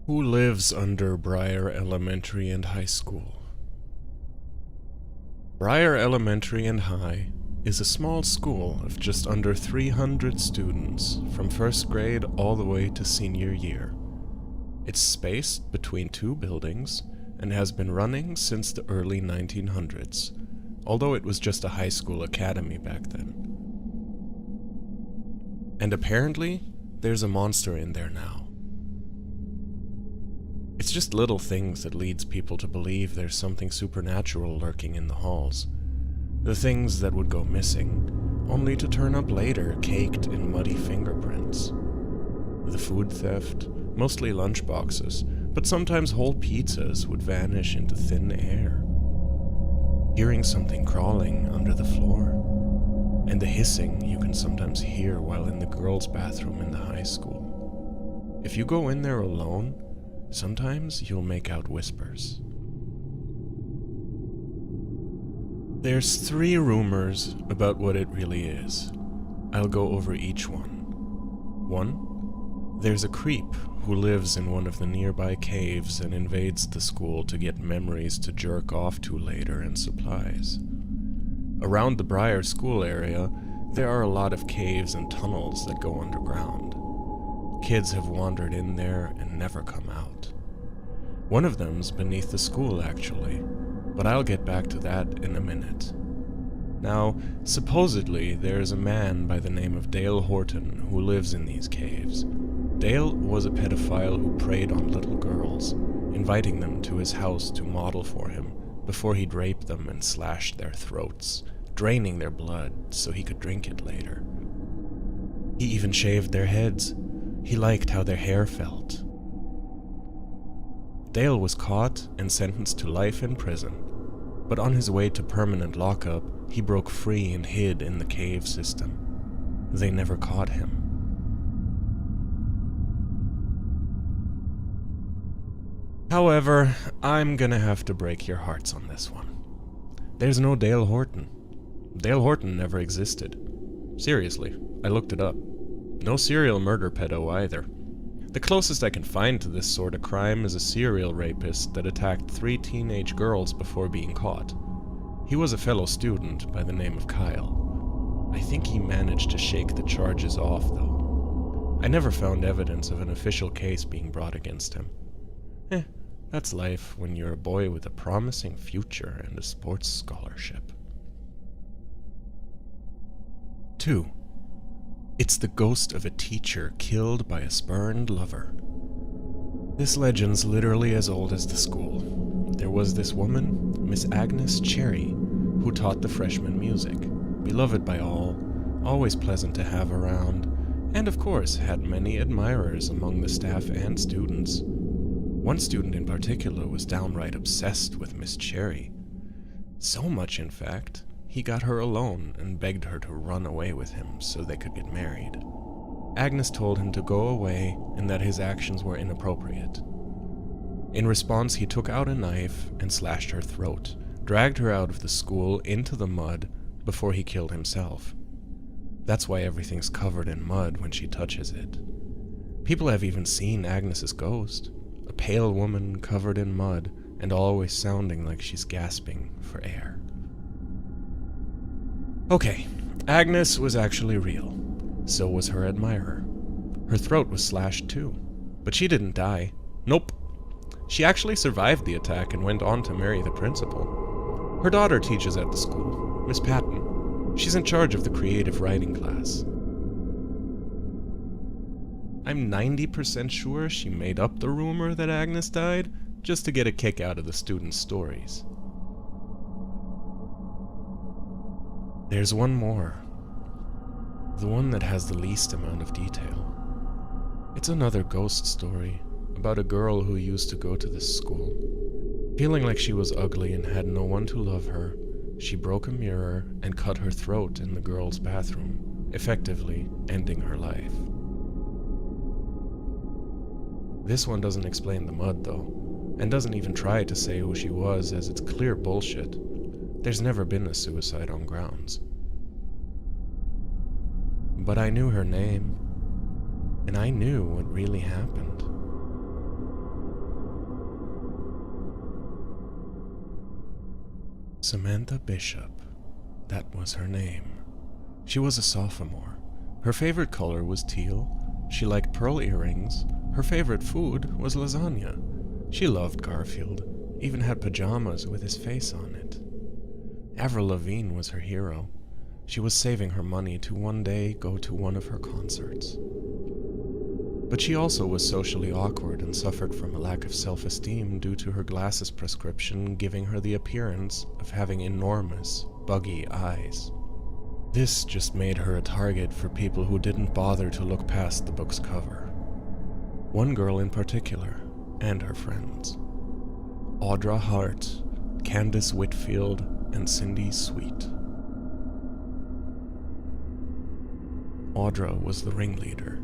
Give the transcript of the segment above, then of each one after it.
Who lives under Briar Elementary and High School? Briar Elementary and High is a small school of just under 300 students from first grade all the way to senior year. It's spaced between two buildings and has been running since the early 1900s, although it was just a high school academy back then. And apparently, there's a monster in there now. It's just little things that leads people to believe there's something supernatural lurking in the halls. The things that would go missing, only to turn up later caked in muddy fingerprints. The food theft, mostly lunchboxes, but sometimes whole pizzas would vanish into thin air. Hearing something crawling under the floor, and the hissing you can sometimes hear while in the girls' bathroom in the high school. If you go in there alone, sometimes you'll make out whispers. There's 3 rumors about what it really is. I'll go over each one. 1. There's a creep who lives in one of the nearby caves and invades the school to get memories to jerk off to later and supplies. Around the Briar School area, there are a lot of caves and tunnels that go underground. Kids have wandered in there and never come out. One of them's beneath the school, actually, but I'll get back to that in a minute. Now, supposedly, there's a man by the name of Dale Horton who lives in these caves. Dale was a pedophile who preyed on little girls, inviting them to his house to model for him before he'd rape them and slash their throats, draining their blood so he could drink it later. He even shaved their heads. He liked how their hair felt. Dale was caught and sentenced to life in prison, but on his way to permanent lockup, he broke free and hid in the cave system. They never caught him. However, I'm gonna have to break your hearts on this one. There's no Dale Horton. Dale Horton never existed. Seriously, I looked it up. No serial murder pedo either. The closest I can find to this sort of crime is a serial rapist that attacked 3 teenage girls before being caught. He was a fellow student by the name of Kyle. I think he managed to shake the charges off, though. I never found evidence of an official case being brought against him. That's life when you're a boy with a promising future and a sports scholarship. 2. It's the ghost of a teacher killed by a spurned lover. This legend's literally as old as the school. There was this woman, Miss Agnes Cherry, who taught the freshmen music, beloved by all, always pleasant to have around, and of course had many admirers among the staff and students. One student in particular was downright obsessed with Miss Cherry. So much, in fact, he got her alone and begged her to run away with him so they could get married. Agnes told him to go away and that his actions were inappropriate. In response, he took out a knife and slashed her throat, dragged her out of the school into the mud before he killed himself. That's why everything's covered in mud when she touches it. People have even seen Agnes's ghost, a pale woman covered in mud and always sounding like she's gasping for air. Okay, Agnes was actually real. So was her admirer. Her throat was slashed too, but she didn't die. Nope. She actually survived the attack and went on to marry the principal. Her daughter teaches at the school, Miss Patton. She's in charge of the creative writing class. I'm 90% sure she made up the rumor that Agnes died just to get a kick out of the students' stories. There's one more. The one that has the least amount of detail. It's another ghost story about a girl who used to go to this school. Feeling like she was ugly and had no one to love her, she broke a mirror and cut her throat in the girls' bathroom, effectively ending her life. This one doesn't explain the mud, though, and doesn't even try to say who she was, as it's clear bullshit. There's never been a suicide on grounds. But I knew her name, and I knew what really happened. Samantha Bishop. That was her name. She was a sophomore. Her favorite color was teal. She liked pearl earrings. Her favorite food was lasagna. She loved Garfield, even had pajamas with his face on it. Avril Lavigne was her hero. She was saving her money to one day go to one of her concerts. But she also was socially awkward and suffered from a lack of self-esteem due to her glasses prescription giving her the appearance of having enormous, buggy eyes. This just made her a target for people who didn't bother to look past the book's cover. One girl in particular, and her friends. Audra Hart, Candace Whitfield, and Cindy Sweet. Audra was the ringleader.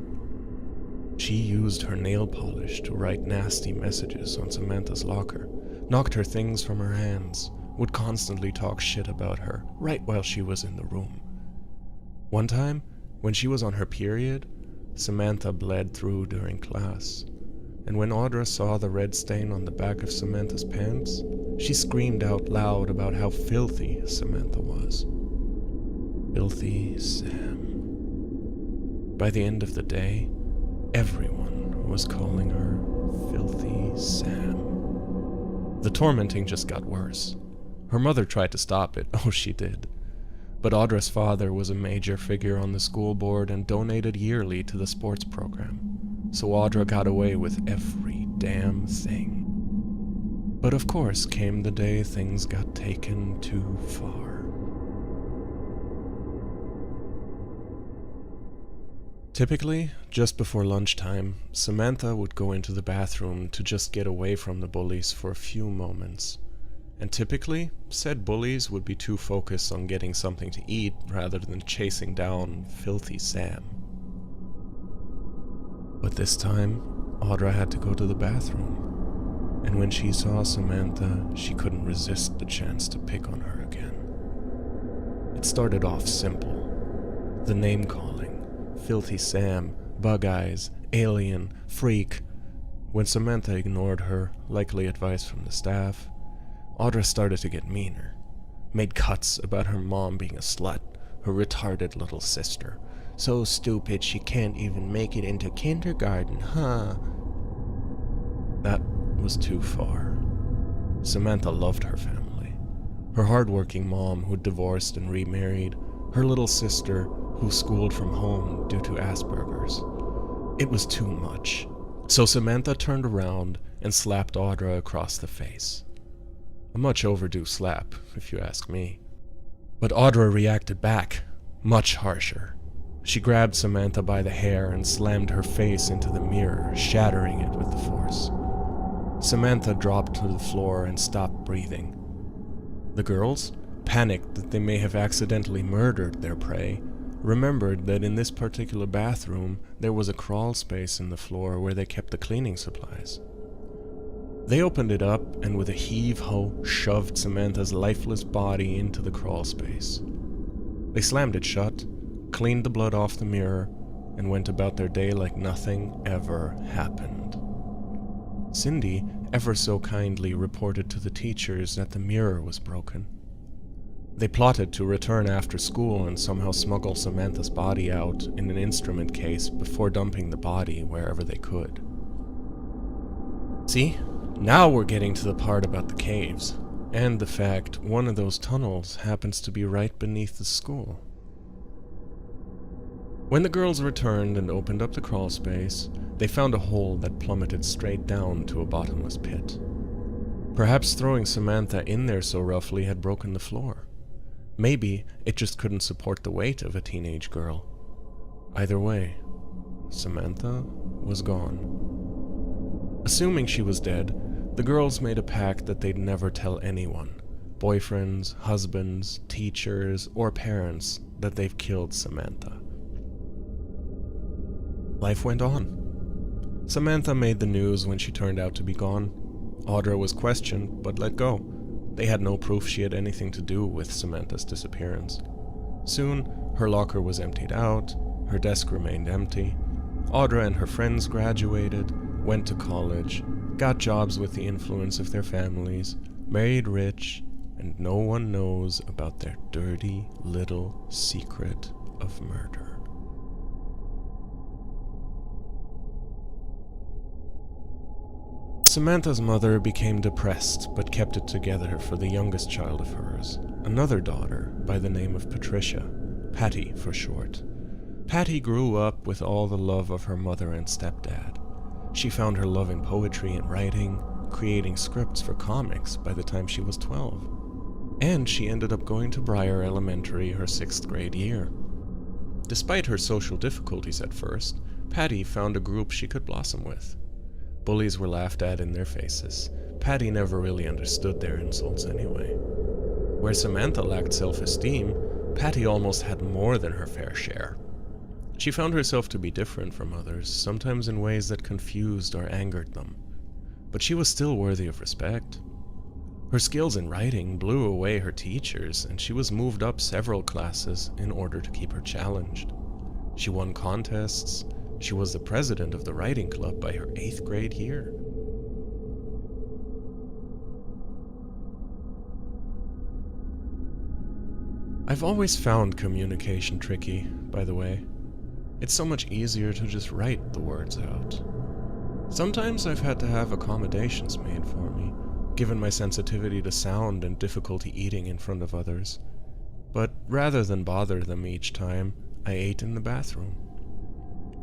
She used her nail polish to write nasty messages on Samantha's locker, knocked her things from her hands, would constantly talk shit about her right while she was in the room. One time, when she was on her period, Samantha bled through during class, and when Audra saw the red stain on the back of Samantha's pants, she screamed out loud about how filthy Samantha was. Filthy Sam. By the end of the day, everyone was calling her Filthy Sam. The tormenting just got worse. Her mother tried to stop it, oh she did. But Audra's father was a major figure on the school board and donated yearly to the sports program, so Audra got away with every damn thing. But of course came the day things got taken too far. Typically, just before lunchtime, Samantha would go into the bathroom to just get away from the bullies for a few moments. And typically, said bullies would be too focused on getting something to eat rather than chasing down Filthy Sam. But this time, Audra had to go to the bathroom, and when she saw Samantha, she couldn't resist the chance to pick on her again. It started off simple. The name-calling, Filthy Sam, Bug Eyes, Alien, Freak. When Samantha ignored her, likely advice from the staff, Audra started to get meaner, made cuts about her mom being a slut, her retarded little sister. So stupid she can't even make it into kindergarten, huh? That was too far. Samantha loved her family. Her hardworking mom who divorced and remarried, her little sister who schooled from home due to Asperger's. It was too much. So Samantha turned around and slapped Audra across the face. A much overdue slap, if you ask me. But Audra reacted back, much harsher. She grabbed Samantha by the hair and slammed her face into the mirror, shattering it with the force. Samantha dropped to the floor and stopped breathing. The girls, panicked that they may have accidentally murdered their prey, remembered that in this particular bathroom there was a crawl space in the floor where they kept the cleaning supplies. They opened it up and with a heave-ho shoved Samantha's lifeless body into the crawl space. They slammed it shut, cleaned the blood off the mirror, and went about their day like nothing ever happened. Cindy ever so kindly reported to the teachers that the mirror was broken. They plotted to return after school and somehow smuggle Samantha's body out in an instrument case before dumping the body wherever they could. See? Now we're getting to the part about the caves, and the fact one of those tunnels happens to be right beneath the school. When the girls returned and opened up the crawl space, they found a hole that plummeted straight down to a bottomless pit. Perhaps throwing Samantha in there so roughly had broken the floor. Maybe it just couldn't support the weight of a teenage girl. Either way, Samantha was gone. Assuming she was dead, the girls made a pact that they'd never tell anyone, boyfriends, husbands, teachers, or parents, that they've killed Samantha. Life went on. Samantha made the news when she turned out to be gone. Audra was questioned, but let go. They had no proof she had anything to do with Samantha's disappearance. Soon, her locker was emptied out, her desk remained empty. Audra and her friends graduated, went to college, got jobs with the influence of their families, married rich, and no one knows about their dirty little secret of murder. Samantha's mother became depressed but kept it together for the youngest child of hers, another daughter by the name of Patricia, Patty for short. Patty grew up with all the love of her mother and stepdad. She found her love in poetry and writing, creating scripts for comics by the time she was 12. And she ended up going to Briar Elementary her 6th grade year. Despite her social difficulties at first, Patty found a group she could blossom with. Bullies were laughed at in their faces. Patty never really understood their insults anyway. Where Samantha lacked self-esteem, Patty almost had more than her fair share. She found herself to be different from others, sometimes in ways that confused or angered them. But she was still worthy of respect. Her skills in writing blew away her teachers, and she was moved up several classes in order to keep her challenged. She won contests. She was the president of the writing club by her 8th grade year. I've always found communication tricky, by the way. It's so much easier to just write the words out. Sometimes I've had to have accommodations made for me, given my sensitivity to sound and difficulty eating in front of others. But rather than bother them each time, I ate in the bathroom.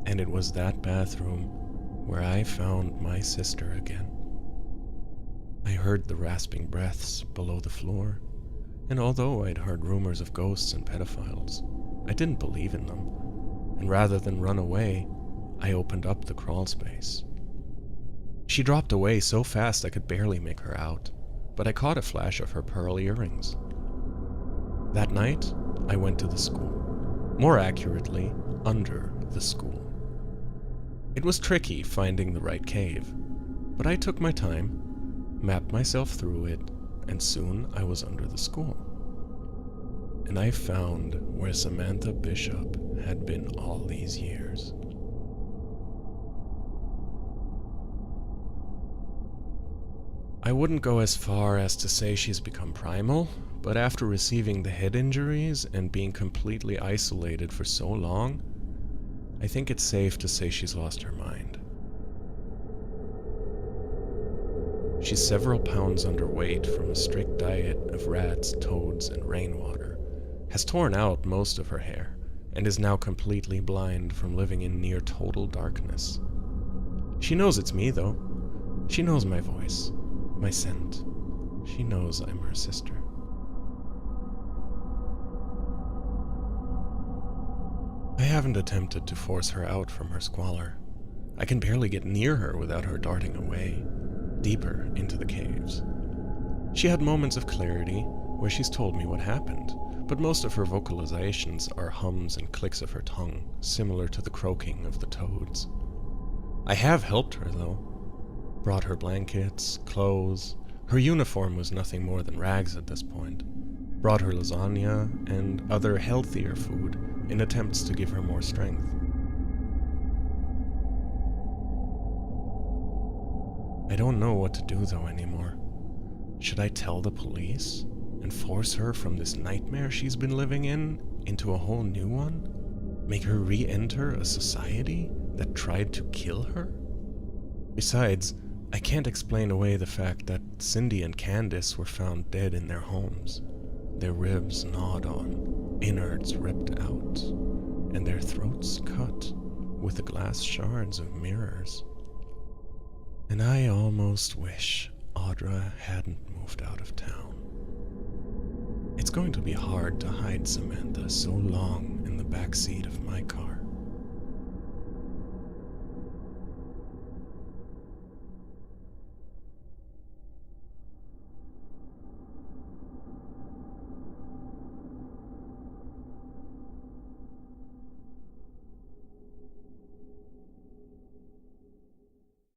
And it was that bathroom where I found my sister again. I heard the rasping breaths below the floor, and although I'd heard rumors of ghosts and pedophiles, I didn't believe in them, and rather than run away, I opened up the crawl space. She dropped away so fast I could barely make her out, but I caught a flash of her pearl earrings. That night, I went to the school. More accurately, under the school. It was tricky finding the right cave, but I took my time, mapped myself through it, and soon I was under the school. And I found where Samantha Bishop had been all these years. I wouldn't go as far as to say she's become primal, but after receiving the head injuries and being completely isolated for so long, I think it's safe to say she's lost her mind. She's several pounds underweight from a strict diet of rats, toads, and rainwater, has torn out most of her hair, and is now completely blind from living in near total darkness. She knows it's me, though. She knows my voice, my scent. She knows I'm her sister. I haven't attempted to force her out from her squalor. I can barely get near her without her darting away, deeper into the caves. She had moments of clarity where she's told me what happened, but most of her vocalizations are hums and clicks of her tongue, similar to the croaking of the toads. I have helped her, though. Brought her blankets, clothes. Her uniform was nothing more than rags at this point. Brought her lasagna and other healthier food in attempts to give her more strength. I don't know what to do, though, anymore. Should I tell the police and force her from this nightmare she's been living in into a whole new one? Make her re-enter a society that tried to kill her? Besides, I can't explain away the fact that Cindy and Candace were found dead in their homes, their ribs gnawed on, innards ripped out, and their throats cut with the glass shards of mirrors. And I almost wish Audra hadn't moved out of town. It's going to be hard to hide Samantha so long in the back seat of my car.